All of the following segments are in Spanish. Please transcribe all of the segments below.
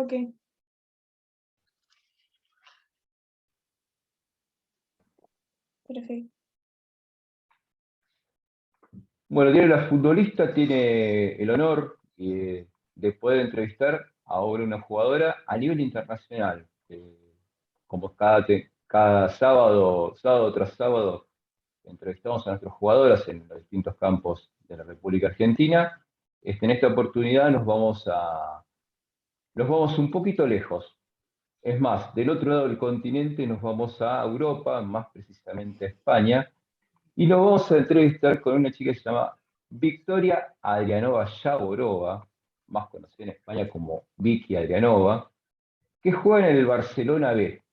Ok, perfecto. Bueno, tiene la futbolista, tiene el honor de poder entrevistar ahora una jugadora a nivel internacional. Como cada sábado, sábado tras sábado, entrevistamos a nuestras jugadoras en los distintos campos de la República Argentina. En esta oportunidad nos vamos un poquito lejos. Es más, del otro lado del continente nos vamos a Europa, más precisamente a España, y nos vamos a entrevistar con una chica que se llama Victoria Adrianova Yaborova, más conocida en España como Vicky Adrianova, que juega en el Barcelona B.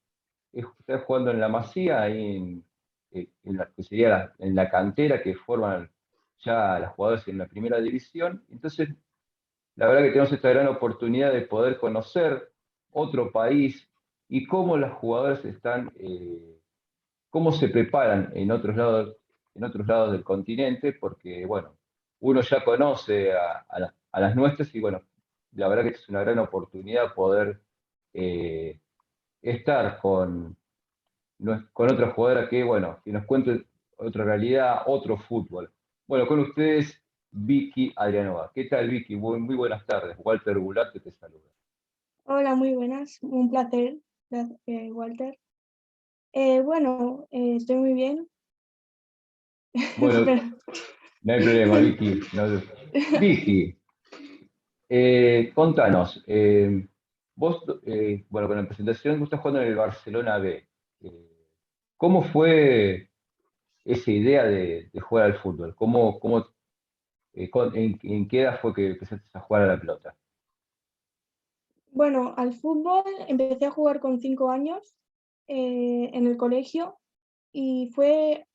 Está jugando en la Masía, ahí en la, que sería en la cantera que forman ya las jugadoras en la primera división. Entonces, la verdad que tenemos esta gran oportunidad de poder conocer otro país y cómo las jugadoras están, cómo se preparan en otros lados del continente, porque, bueno, uno ya conoce a las nuestras y, bueno, la verdad que es una gran oportunidad poder eh, estar con otra jugadora que, bueno, que nos cuente otra realidad, otro fútbol. Bueno, con ustedes, Vicky Adrianova. ¿Qué tal, Vicky? Muy buenas tardes. Walter Goulart te saluda. Hola, muy buenas. Un placer, Walter. Bueno, estoy muy bien. Bueno, Espera. no hay problema, Vicky. Vicky, contanos. Vos, bueno, con la presentación, vos estás jugando en el Barcelona B. ¿Cómo fue esa idea de jugar al fútbol? ¿En qué edad fue que empezaste a jugar a la pelota? Bueno, al fútbol empecé a jugar con 5 años en el colegio y fue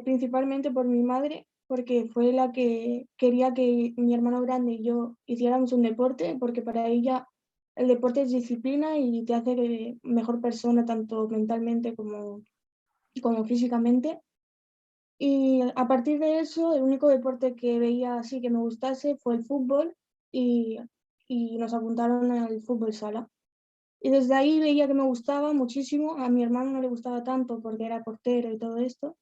principalmente por mi madre, porque fue la que quería que mi hermano grande y yo hiciéramos un deporte, porque para ella el deporte es disciplina y te hace mejor persona, tanto mentalmente como físicamente. Y a partir de eso, el único deporte que veía así que me gustase fue el fútbol y, y nos apuntaron al fútbol sala. Y desde ahí veía que me gustaba muchísimo. A mi hermano no le gustaba tanto porque era portero y todo esto.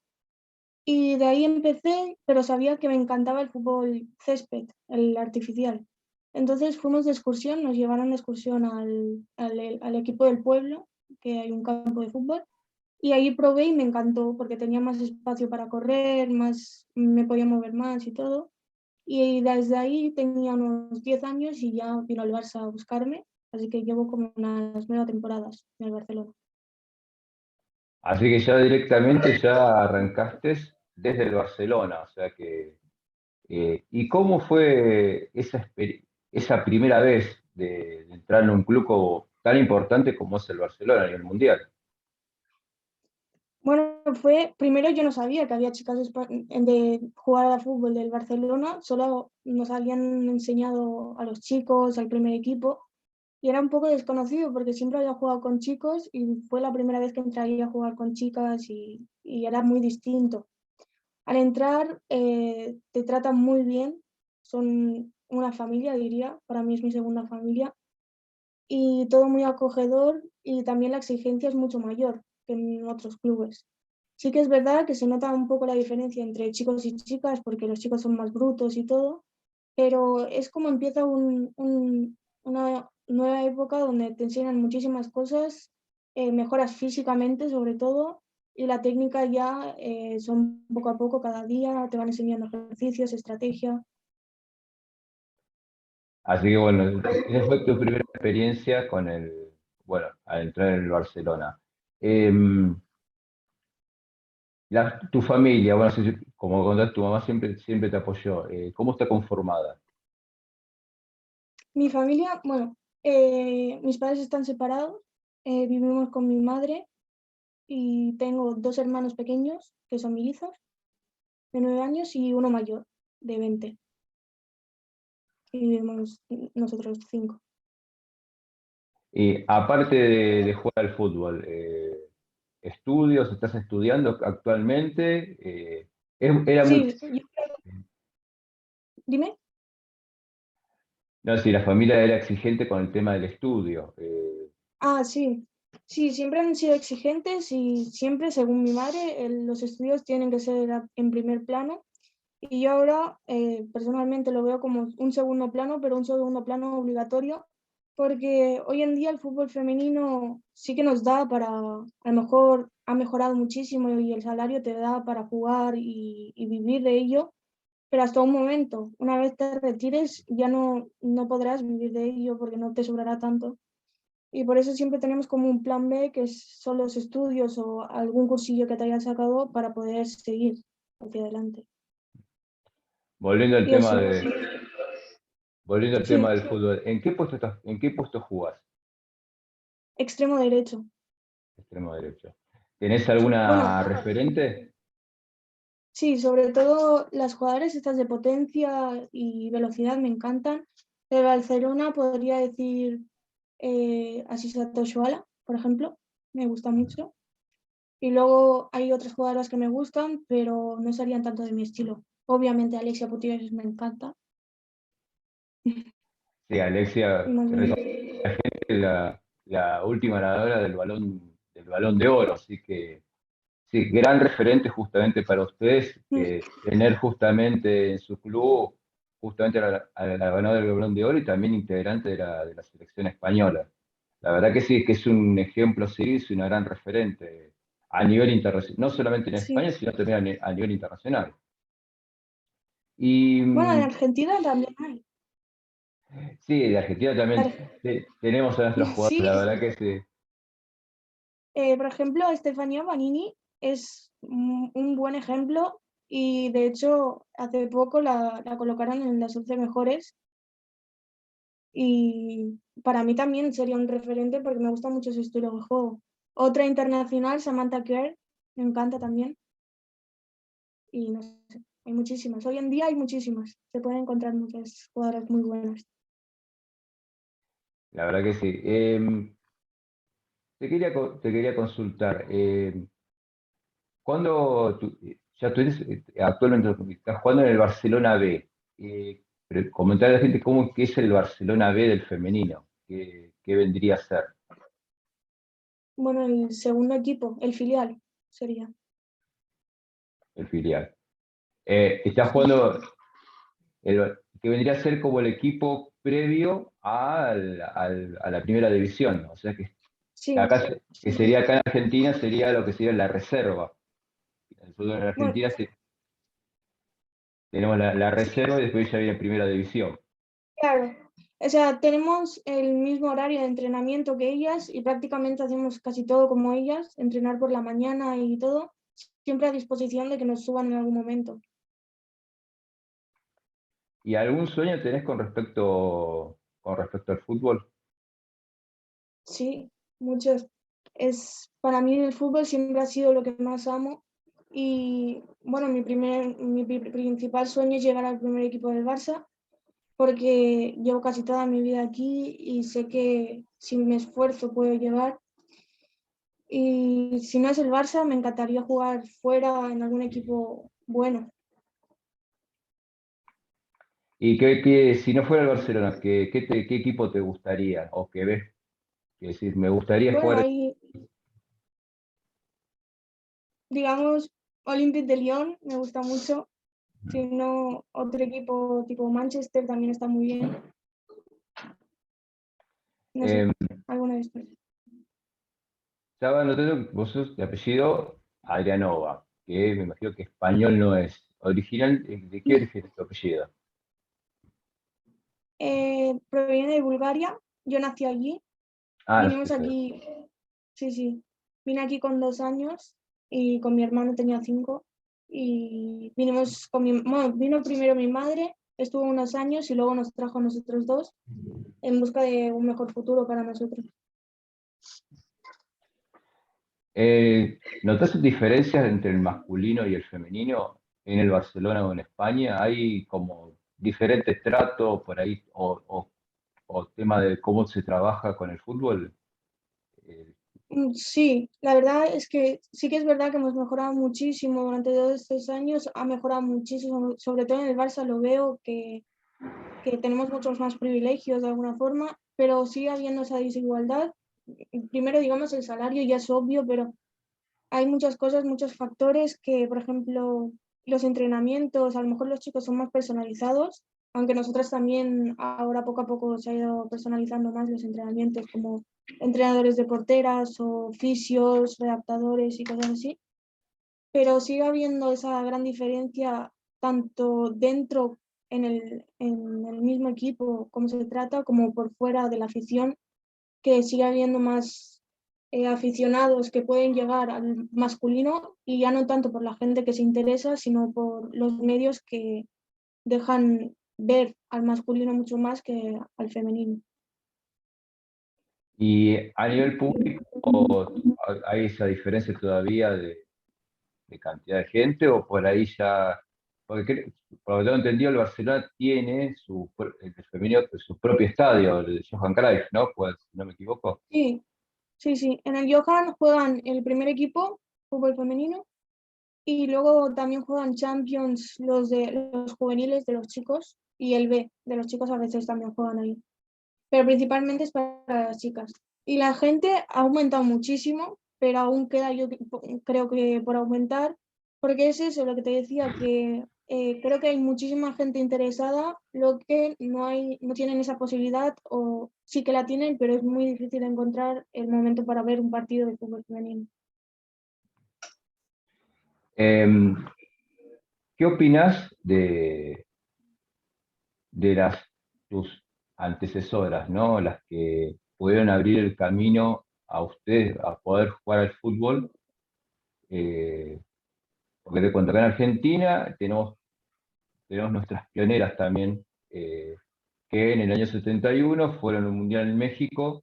Y de ahí empecé, pero sabía que me encantaba el fútbol césped, el artificial. Entonces fuimos de excursión, nos llevaron de excursión al equipo del pueblo, que hay un campo de fútbol, y ahí probé y me encantó porque tenía más espacio para correr, más, me podía mover más y todo. Y desde ahí tenía unos 10 años y ya vino el Barça a buscarme, así que llevo como unas 9 temporadas en el Barcelona. Así que ya directamente ya arrancaste desde el Barcelona, o sea que, ¿y cómo fue esa primera vez de entrar en un club tan importante como es el Barcelona a nivel mundial? Bueno, primero yo no sabía que había chicas de jugar al fútbol del Barcelona, solo nos habían enseñado a los chicos, al primer equipo, y era un poco desconocido porque siempre había jugado con chicos y fue la primera vez que entré ahí a jugar con chicas y era muy distinto. Al entrar te tratan muy bien, son una familia, diría, para mí es mi segunda familia, y todo muy acogedor y también la exigencia es mucho mayor que en otros clubes. Sí que es verdad que se nota un poco la diferencia entre chicos y chicas porque los chicos son más brutos y todo, pero es como empieza una nueva época donde te enseñan muchísimas cosas, mejoras físicamente sobre todo, y la técnica ya son poco a poco, cada día te van enseñando ejercicios, estrategia. Así que bueno, esa fue tu primera experiencia bueno, al entrar en el Barcelona. Em, tu familia, bueno, como contaste, tu mamá siempre te apoyó. ¿Cómo está conformada? Mi familia, bueno, mis padres están separados, vivimos con mi madre y tengo 2 hermanos pequeños que son mellizos de 9 años y uno mayor de 20 y vivimos nosotros 5. Y aparte de jugar al fútbol, ¿estudios? ¿Estás estudiando actualmente? Era muy, Sí, dime. No, si la familia era exigente con el tema del estudio. Ah, sí. Sí, siempre han sido exigentes y siempre, según mi madre, los estudios tienen que ser en primer plano. Y yo ahora personalmente lo veo como un segundo plano, pero un segundo plano obligatorio, porque hoy en día el fútbol femenino sí que nos da para, a lo mejor ha mejorado muchísimo y el salario te da para jugar y vivir de ello, pero hasta un momento, una vez te retires ya no podrás vivir de ello porque no te sobrará tanto. Y por eso siempre tenemos como un plan B, que son los estudios o algún cursillo que te hayas sacado para poder seguir hacia adelante. Volviendo al Y tema eso, volviendo al tema sí, del fútbol, en qué puesto jugás? extremo derecho. Extremo derecho. ¿Tenés Bueno, alguna referente? sí, sobre todo las jugadoras estas de potencia y velocidad me encantan. De Barcelona podría decir Asisat Oshoala, por ejemplo, me gusta mucho. Y luego hay otras jugadoras que me gustan, pero no serían tanto de mi estilo. Obviamente Alexia Putellas me encanta. Sí, Alexia, Y más bien, la última ganadora del balón de oro, así que sí, gran referente justamente para ustedes, que tener justamente en su club justamente a la ganadora del balón de oro y también integrante de la selección española. La verdad que sí, que es un ejemplo a seguir, es una gran referente a nivel internacional, no solamente en sí. España, sino también a nivel internacional. Y Bueno, en Argentina también hay. sí, de Argentina también tenemos a nuestros jugadores, la Sí, verdad que sí. por ejemplo, Estefanía Banini es un buen ejemplo y de hecho hace poco la colocaron en las 11 mejores y para mí también sería un referente porque me gusta mucho su estilo de juego. Otra internacional, Samantha Kerr, me encanta también y no sé, hay muchísimas. Hoy en día hay muchísimas. Se pueden encontrar muchas jugadoras muy buenas. La verdad que sí. Te quería consultar, ¿cuándo ya tú eres, actualmente estás jugando en el Barcelona B? Pero comentar a la gente cómo que es el Barcelona B del femenino, qué vendría a ser Bueno, el segundo equipo, el filial, sería. el filial. Estás Sí. jugando que vendría a ser como el equipo previo a la primera división, o sea Sí, que sí. sería acá en Argentina, sería lo que sería la reserva. En el fútbol en Bueno, Argentina tenemos la reserva y después ya viene primera división. claro, o sea, tenemos el mismo horario de entrenamiento que ellas y prácticamente hacemos casi todo como ellas, entrenar por la mañana y todo, siempre a disposición de que nos suban en algún momento. ¿Y algún sueño tenés con respecto al fútbol? Sí, muchos. Para mí el fútbol siempre ha sido lo que más amo y bueno, mi principal sueño es llegar al primer equipo del Barça porque llevo casi toda mi vida aquí y sé que si me esfuerzo puedo llegar. Y si no es el Barça, me encantaría jugar fuera en algún equipo bueno. ¿Y si no fuera el Barcelona, qué equipo te gustaría o que ves? Que decir, me gustaría Bueno, jugar. hay, digamos, Olympique de Lyon, me gusta mucho. Si no, otro equipo tipo Manchester también está muy bien. No sé, Eh, alguna de estos. Estaba notando que vos sos de apellido Adrianova, que me imagino que español no es. Original, ¿de qué origen es tu apellido? Proviene de Bulgaria, yo nací allí. Ah, Vinimos sí. aquí, sí, sí. Vine aquí con 2 años y con mi hermano tenía 5. Y vinimos bueno, vino primero mi madre, estuvo unos años y luego nos trajo a nosotros dos en busca de un mejor futuro para nosotros. ¿Notas diferencias entre el masculino y el femenino en el Barcelona o en España? ¿Hay como diferentes tratos por ahí o tema de cómo se trabaja con el fútbol? Eh, Sí, la verdad es que sí que es verdad que hemos mejorado muchísimo durante todos estos años, ha mejorado muchísimo, sobre todo en el Barça lo veo que que tenemos muchos más privilegios de alguna forma, pero sigue habiendo esa desigualdad. Primero, digamos, el salario ya es obvio, pero hay muchas cosas, muchos factores que, por ejemplo, los entrenamientos, a lo mejor los chicos son más personalizados, aunque nosotros también ahora poco a poco se ha ido personalizando más los entrenamientos, como entrenadores de porteras o fisios, redactadores y cosas así, pero sigue habiendo esa gran diferencia tanto dentro en el mismo equipo, cómo se trata, como por fuera de la afición, que sigue habiendo más aficionados que pueden llegar al masculino y ya no tanto por la gente que se interesa, sino por los medios que dejan ver al masculino mucho más que al femenino. Y a nivel público, ¿hay esa diferencia todavía de cantidad de gente o por ahí ya, porque por lo que tengo entendido, el Barcelona tiene el femenino, su propio estadio, el de Johan Cruyff, ¿no? Pues, si no me equivoco. Sí, sí, sí. En el Johan juegan el primer equipo, fútbol femenino, y luego también juegan Champions los juveniles de los chicos y el B de los chicos a veces también juegan ahí. Pero principalmente es para las chicas. Y la gente ha aumentado muchísimo, pero aún queda yo creo que por aumentar, porque es eso lo que te decía, que creo que hay muchísima gente interesada, lo que no tienen esa posibilidad, o sí que la tienen, pero es muy difícil encontrar el momento para ver un partido de fútbol femenino. Em, ¿Qué opinas de tus antecesoras, ¿no? Las que pudieron abrir el camino a ustedes a poder jugar al fútbol? Eh, Porque te cuento, acá en Argentina tenemos nuestras pioneras también, que en el año 71 fueron al Mundial en México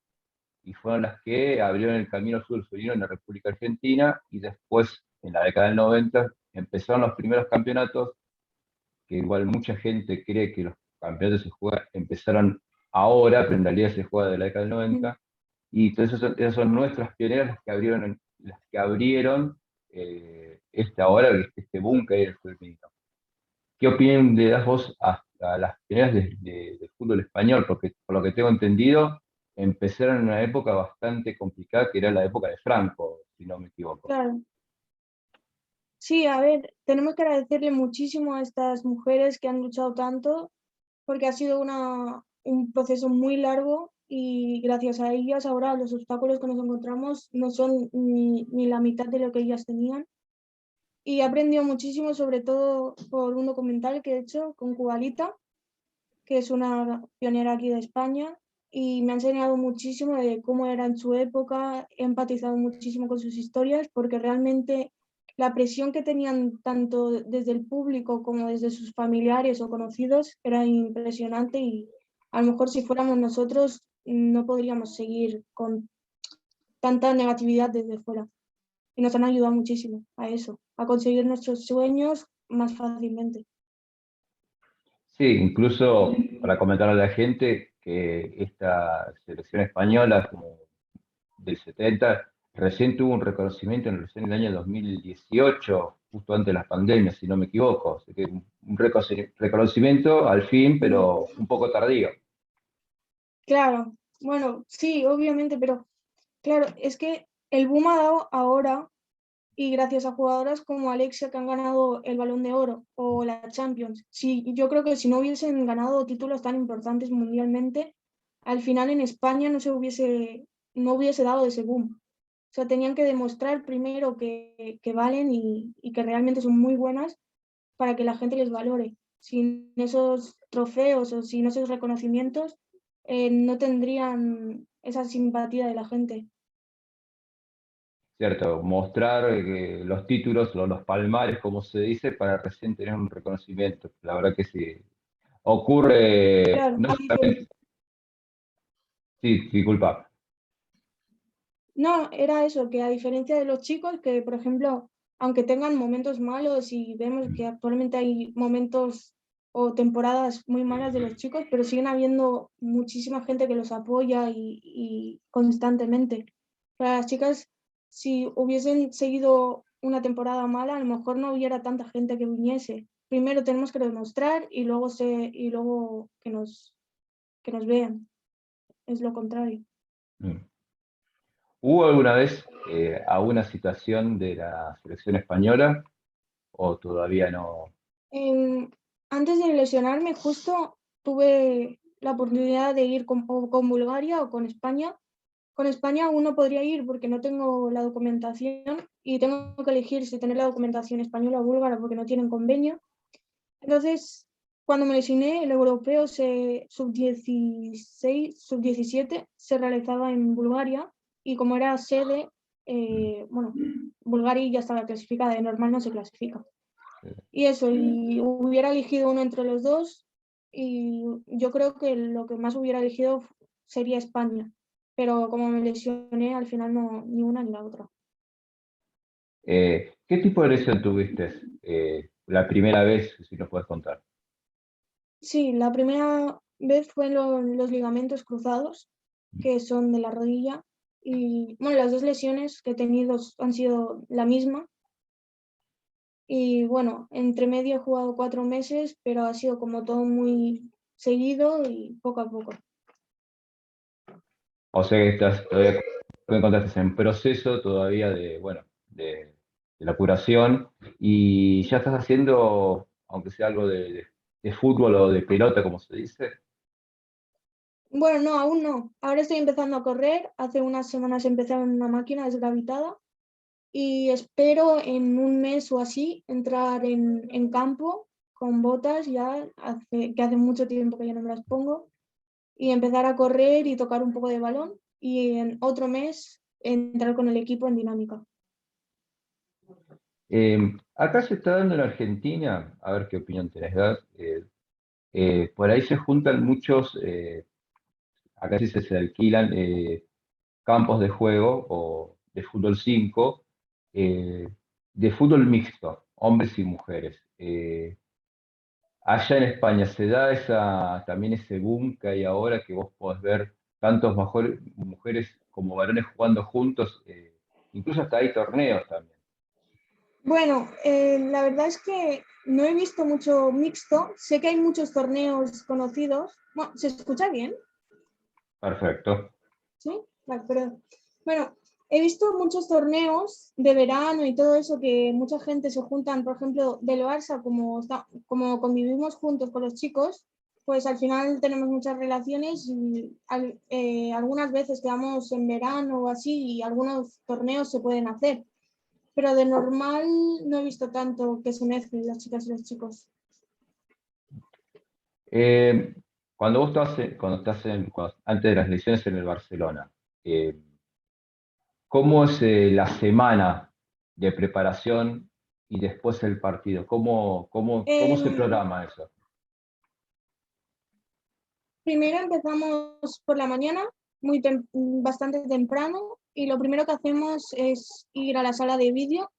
y fueron las que abrieron el camino al fútbol femenino en la República Argentina, y después, en la década del 90, empezaron los primeros campeonatos, que igual mucha gente cree que los campeonatos empezaron ahora, pero en realidad se juega de la década del Mm. 90, y entonces esas son nuestras pioneras las que abrieron este ahora, este boom que hay en el fútbol femenino. ¿Qué opinión le das vos a las pioneras del fútbol español? Porque por lo que tengo entendido, empezaron en una época bastante complicada, que era la época de Franco, si no me equivoco. Claro. Sí, a ver, tenemos que agradecerle muchísimo a estas mujeres que han luchado tanto, porque ha sido un proceso muy largo y gracias a ellas ahora los obstáculos que nos encontramos no son ni la mitad de lo que ellas tenían. Y he aprendido muchísimo, sobre todo por un documental que he hecho con Cubalita, que es una pionera aquí de España, y me ha enseñado muchísimo de cómo era en su época, he empatizado muchísimo con sus historias, porque realmente la presión que tenían tanto desde el público como desde sus familiares o conocidos era impresionante, y a lo mejor si fuéramos nosotros no podríamos seguir con tanta negatividad desde fuera. Y nos han ayudado muchísimo a eso, a conseguir nuestros sueños más fácilmente. Sí, incluso para comentarle a la gente que esta selección española, como del 70, recién tuvo un reconocimiento recién en el año 2018, justo antes de las pandemias, si no me equivoco. Así que un reconocimiento al fin, pero un poco tardío. Claro, bueno, sí, obviamente, pero claro, es que el boom ha dado ahora y gracias a jugadoras como Alexia, que han ganado el Balón de Oro o la Champions. Sí, yo creo que si no hubiesen ganado títulos tan importantes mundialmente, al final en España no hubiese dado ese boom. O sea, tenían que demostrar primero que valen y que realmente son muy buenas para que la gente les valore. Sin esos trofeos o sin esos reconocimientos, no tendrían esa simpatía de la gente. ¿Cierto? Mostrar los títulos o los palmares, como se dice, para recién tener un reconocimiento. La verdad que sí. Ocurre, Claro, no solamente, sí, disculpa. no, era eso, que a diferencia de los chicos, que por ejemplo, aunque tengan momentos malos y vemos que actualmente hay momentos o temporadas muy malas de los chicos, pero siguen habiendo muchísima gente que los apoya y constantemente. Para las chicas, si hubiesen seguido una temporada mala, a lo mejor no hubiera tanta gente que viniese, primero tenemos que demostrar y luego que nos vean. Es lo contrario. Mm. ¿Hubo alguna vez alguna situación de la selección española o todavía no? Antes de lesionarme, justo tuve la oportunidad de ir o con Bulgaria o con España. Con España aún no podría ir porque no tengo la documentación y tengo que elegir si tener la documentación española o búlgara porque no tienen convenio. Entonces, cuando me lesioné, el europeo sub-16, sub-17 se realizaba en Bulgaria y como era sede, bueno, Bulgaria ya estaba clasificada, de normal no se clasifica. Y eso, y hubiera elegido uno entre los dos y yo creo que lo que más hubiera elegido sería España, pero como me lesioné, al final no, ni una ni la otra. ¿Qué tipo de lesión tuviste la primera vez, si nos puedes contar? Sí, la primera vez fue los ligamentos cruzados, que son de la rodilla, y bueno, las dos lesiones que he tenido han sido la misma. Y bueno, entre medio he jugado 4 meses, pero ha sido como todo muy seguido y poco a poco. O sea que estás todavía, me contaste, en proceso todavía de, bueno, de la curación y ya estás haciendo, aunque sea algo de fútbol o de pelota, como se dice. Bueno, no, aún no. Ahora estoy empezando a correr. Hace unas semanas empecé en una máquina desgravitada y espero en un mes o así entrar en campo con botas ya, que hace mucho tiempo que ya no me las pongo, y empezar a correr y tocar un poco de balón y en otro mes entrar con el equipo en dinámica. Acá se está dando en Argentina, a ver qué opinión tenés, ¿verdad? Por ahí se juntan muchos, acá sí se alquilan campos de juego o de fútbol 5 de fútbol mixto, hombres y mujeres. Allá en España se da también ese boom que hay ahora que vos podés ver tantos mujeres como varones jugando juntos, incluso hasta hay torneos también. Bueno, la verdad es que no he visto mucho mixto. Sé que hay muchos torneos conocidos. Bueno, ¿se escucha bien? Perfecto. Sí, vale, perdón. Bueno, he visto muchos torneos de verano y todo eso que mucha gente se juntan, por ejemplo, del Barça, como convivimos juntos con los chicos, pues al final tenemos muchas relaciones y algunas veces quedamos en verano o así y algunos torneos se pueden hacer. Pero de normal no he visto tanto que se mezclen las chicas y los chicos. Eh, Cuando vos estás antes de las elecciones en el Barcelona, eh, ¿cómo es la semana de preparación y después el partido? ¿Cómo se Eh, programa eso? Primero empezamos por la mañana, bastante temprano, y lo primero que hacemos es ir a la sala de vídeo,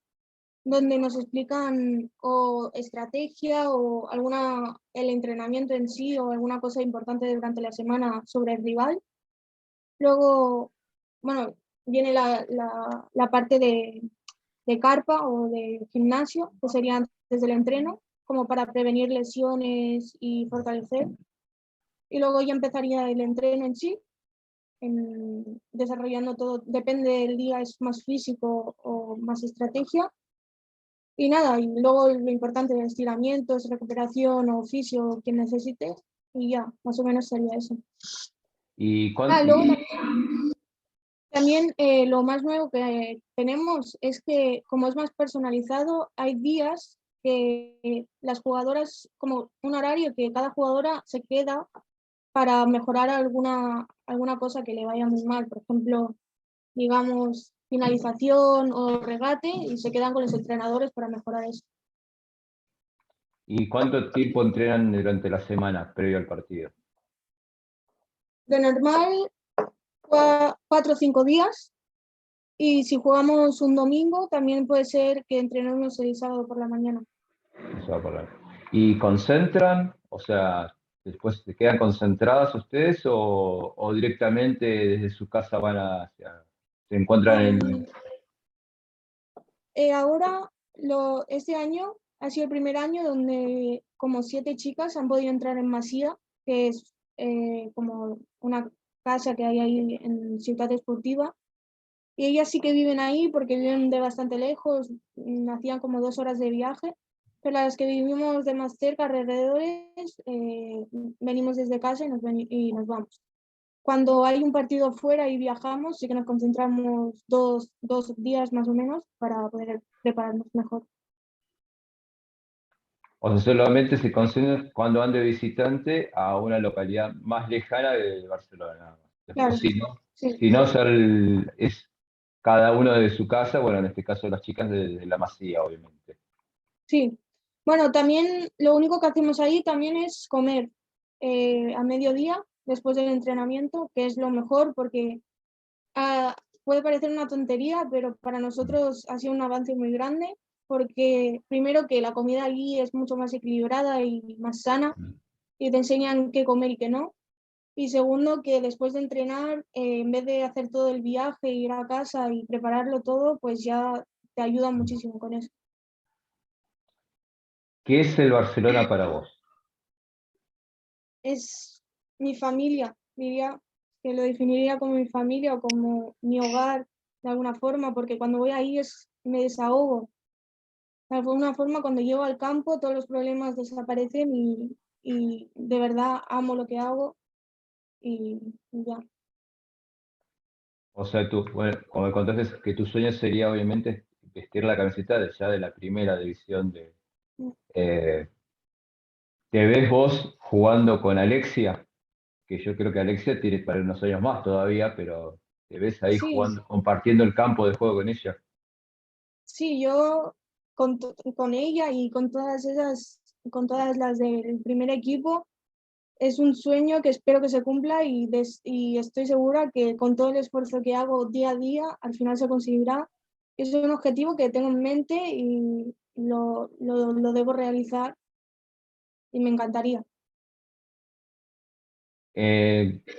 donde nos explican o estrategia o el entrenamiento en sí o alguna cosa importante durante la semana sobre el rival. Luego, bueno, viene la parte de carpa o de gimnasio, que sería antes del entreno, como para prevenir lesiones y fortalecer. Y luego ya empezaría el entreno en sí, desarrollando todo, depende del día, es más físico o más estrategia. Y nada, y luego lo importante de estiramientos, recuperación o fisio, quien necesite, y ya, más o menos sería eso. ¿Y, Luego también lo más nuevo que tenemos es que como es más personalizado, hay días que las jugadoras, como un horario que cada jugadora se queda para mejorar alguna cosa que le vaya muy mal. Por ejemplo, digamos, finalización o regate y se quedan con los entrenadores para mejorar eso. cuánto tiempo entrenan durante la semana previo al partido? De normal, 4 o 5 días. Y si jugamos un domingo, también puede ser que entrenemos el sábado por la mañana. Eso va a acordar. ¿Y concentran? O sea, después se quedan concentradas ustedes o directamente desde su casa se encuentran en... Ahora, este año, ha sido el primer año donde como 7 chicas han podido entrar en Masía, que es como una casa que hay ahí en Ciutat Esportiva. Y ellas sí que viven ahí porque viven de bastante lejos, hacían como 2 horas de viaje, pero las que vivimos de más cerca, alrededores, venimos desde casa y nos vamos. Cuando hay un partido fuera y viajamos, sí que nos concentramos dos días más o menos para poder prepararnos mejor. O sea, solamente se concentran cuando van de visitante a una localidad más lejana de Barcelona, nada más. Después, Claro, si no, sí, si no es cada uno de su casa, bueno, en este caso las chicas de la Masía, obviamente. sí. Bueno, también lo único que hacemos ahí también es comer a mediodía después del entrenamiento, que es lo mejor porque Ah, puede parecer una tontería, pero para nosotros ha sido un avance muy grande, porque primero que la comida allí es mucho más equilibrada y más sana, y te enseñan qué comer y qué no. Y segundo, que después de entrenar, en vez de hacer todo el viaje, ir a casa y prepararlo todo, pues ya te ayuda muchísimo con eso. ¿Qué es el Barcelona para vos? Es mi familia, diría que lo definiría como mi familia o como mi hogar de alguna forma, porque cuando voy ahí me desahogo. De alguna forma, cuando llego al campo, todos los problemas desaparecen y de verdad amo lo que hago y ya. O sea, tú, bueno, como me contaste, que tu sueño sería obviamente vestir la camiseta ya de la primera división eh, ¿te ves vos jugando con Alexia? Que yo creo que Alexia tiene para unos años más todavía, pero ¿te ves ahí Sí, jugando, compartiendo el campo de juego con ella? sí, yo con ella y con todas esas, con todas las del primer equipo, es un sueño que espero que se cumpla y estoy segura que con todo el esfuerzo que hago día a día, al final se conseguirá. Es un objetivo que tengo en mente y lo debo realizar y me encantaría.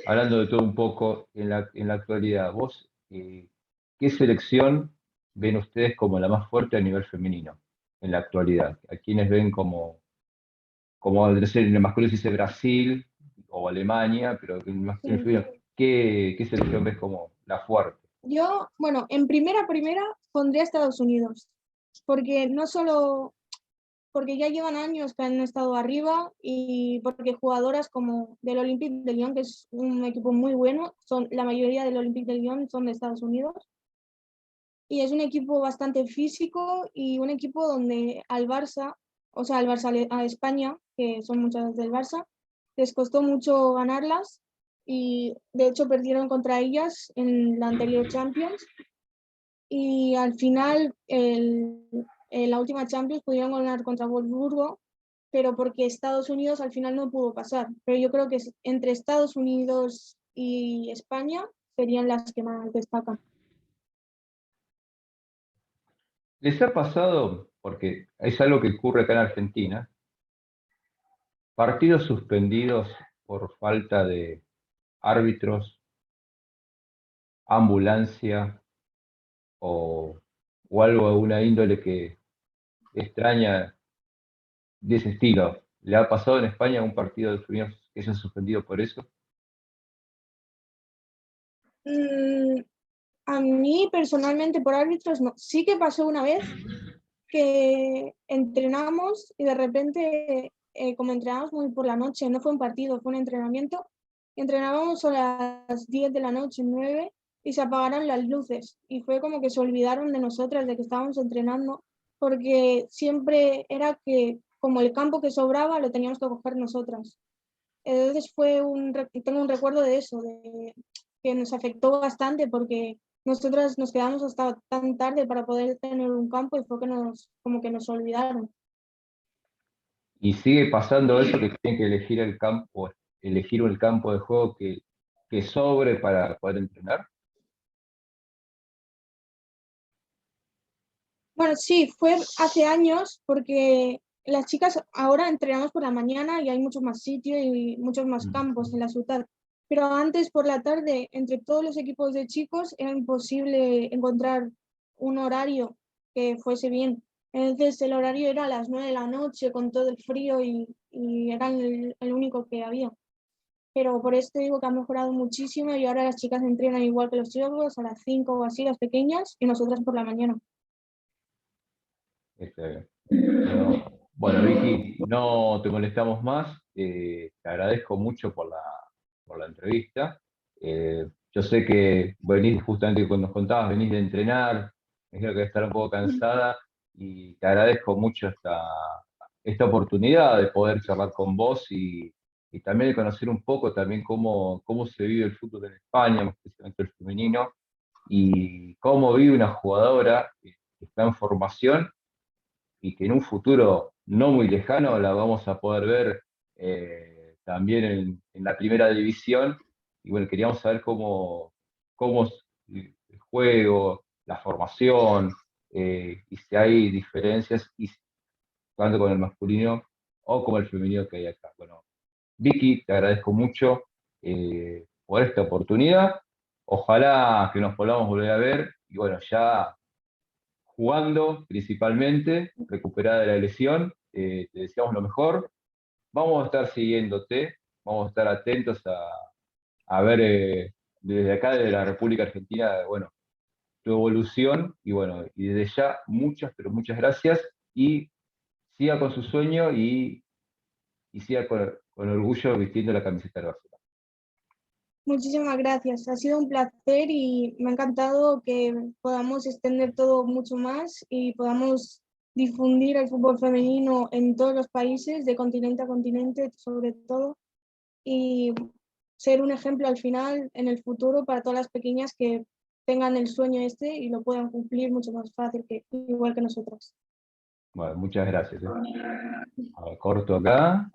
Hablando de todo un poco en la actualidad, vos, ¿qué selección ven ustedes como la más fuerte a nivel femenino en la actualidad? ¿A quiénes ven como en el masculino se dice Brasil o Alemania, pero en el masculino Sí. femenino, ¿qué selección ves como la fuerte? Yo, bueno, en primera pondría Estados Unidos, porque no solo, porque ya llevan años que han estado arriba y porque jugadoras como del Olympique de Lyon, que es un equipo muy bueno, la mayoría del Olympique de Lyon son de Estados Unidos, y es un equipo bastante físico y un equipo donde al Barça, o sea, al Barça, a España, que son muchas del Barça, les costó mucho ganarlas y de hecho perdieron contra ellas en la anterior Champions y al final, en la última Champions pudieron ganar contra Wolfsburgo, pero porque Estados Unidos al final no pudo pasar. Pero yo creo que entre Estados Unidos y España serían las que más destacan. ¿Les ha pasado, porque es algo que ocurre acá en Argentina, partidos suspendidos por falta de árbitros, ambulancia o algo de una índole que extraña de ese estilo? ¿Le ha pasado en España un partido de Juniors que se ha suspendido por eso? Mm, a mí personalmente por árbitros no. Sí que pasó una vez que entrenamos y de repente, como entrenamos muy por la noche, no fue un partido, fue un entrenamiento, entrenábamos a las 10 de la noche, 9, y se apagaron las luces. Y fue como que se olvidaron de nosotras, de que estábamos entrenando, porque siempre era que como el campo que sobraba lo teníamos que coger nosotras. Entonces tengo un recuerdo de eso, de que nos afectó bastante porque nosotras nos quedamos hasta tan tarde para poder tener un campo y fue como que nos olvidaron. Y sigue pasando eso que tienen que elegir el campo de juego que sobre para poder entrenar. Bueno, sí, fue hace años porque las chicas ahora entrenamos por la mañana y hay mucho más sitio y muchos más campos en la ciudad. Pero antes por la tarde, entre todos los equipos de chicos, era imposible encontrar un horario que fuese bien. Entonces el horario era a las 9 de la noche con todo el frío y era el único que había. Pero por esto digo que ha mejorado muchísimo y ahora las chicas entrenan igual que los chicos a las 5 o así, las pequeñas, y nosotras por la mañana. Está bien. Bueno, Vicky, no te molestamos más. Te agradezco mucho por la entrevista. Yo sé que venís justamente cuando nos contabas, venís de entrenar, me imagino que estar un poco cansada y te agradezco mucho esta oportunidad de poder charlar con vos y también de conocer un poco también cómo se vive el fútbol en España, especialmente el femenino, y cómo vive una jugadora que está en formación y que en un futuro no muy lejano la vamos a poder ver también en la primera división. Y bueno, queríamos saber cómo es el juego, la formación, y si hay diferencias, tanto con el masculino o con el femenino que hay acá. Bueno, Vicky, te agradezco mucho por esta oportunidad. Ojalá que nos podamos volver a ver y bueno, ya jugando principalmente, recuperada de la lesión. Te deseamos lo mejor. Vamos a estar siguiéndote, vamos a estar atentos a ver desde acá, desde la República Argentina, bueno, tu evolución y bueno, y desde ya muchas, pero muchas gracias y siga con su sueño y siga con orgullo vistiendo la camiseta de Barcelona. Muchísimas gracias, ha sido un placer y me ha encantado que podamos extender todo mucho más y podamos difundir el fútbol femenino en todos los países, de continente a continente sobre todo, y ser un ejemplo al final en el futuro para todas las pequeñas que tengan el sueño este y lo puedan cumplir mucho más fácil que igual que nosotras. Bueno, muchas gracias. A ver, corto acá.